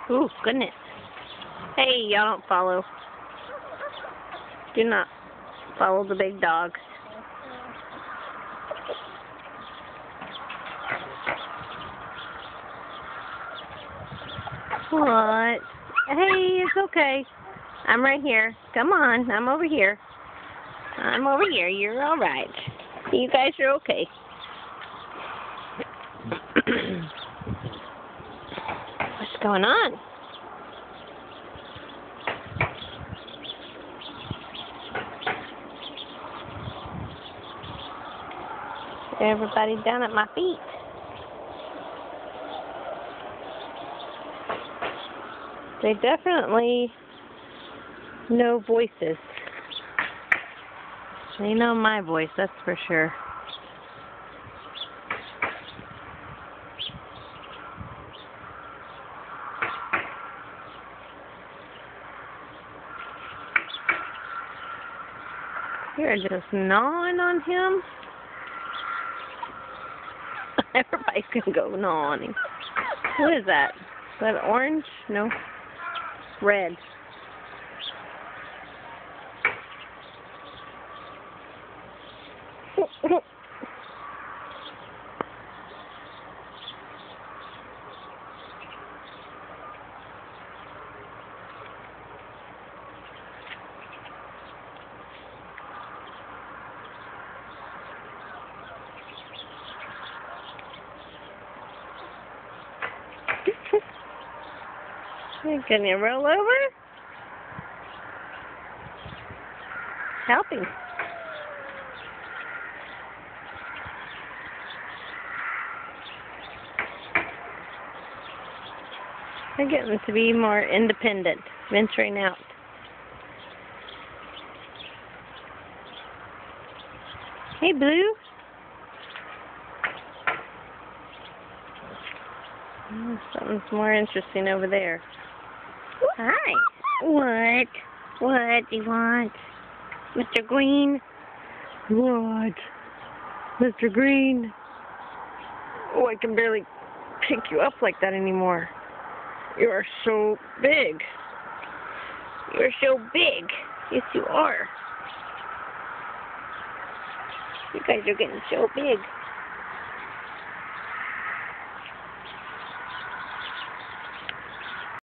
Ooh, goodness. Hey, y'all don't follow. Do not follow the big dogs. What? Hey, it's okay. I'm right here. Come on, I'm over here. I'm over here. You're all right. You guys are okay. What's going on? Everybody down at my feet. They definitely know voices. They know my voice, that's for sure. You're just gnawing on him. Everybody's gonna go gnaw on him. What is that? Is that orange? No. Red. Can you roll over? Helping. They're getting to be more independent, venturing out. Hey, Blue. Something's more interesting over there. Hi. What? What do you want? Mr. Green? What? Mr. Green? Oh, I can barely pick you up like that anymore. You are so big. You're so big. Yes, you are. You guys are getting so big.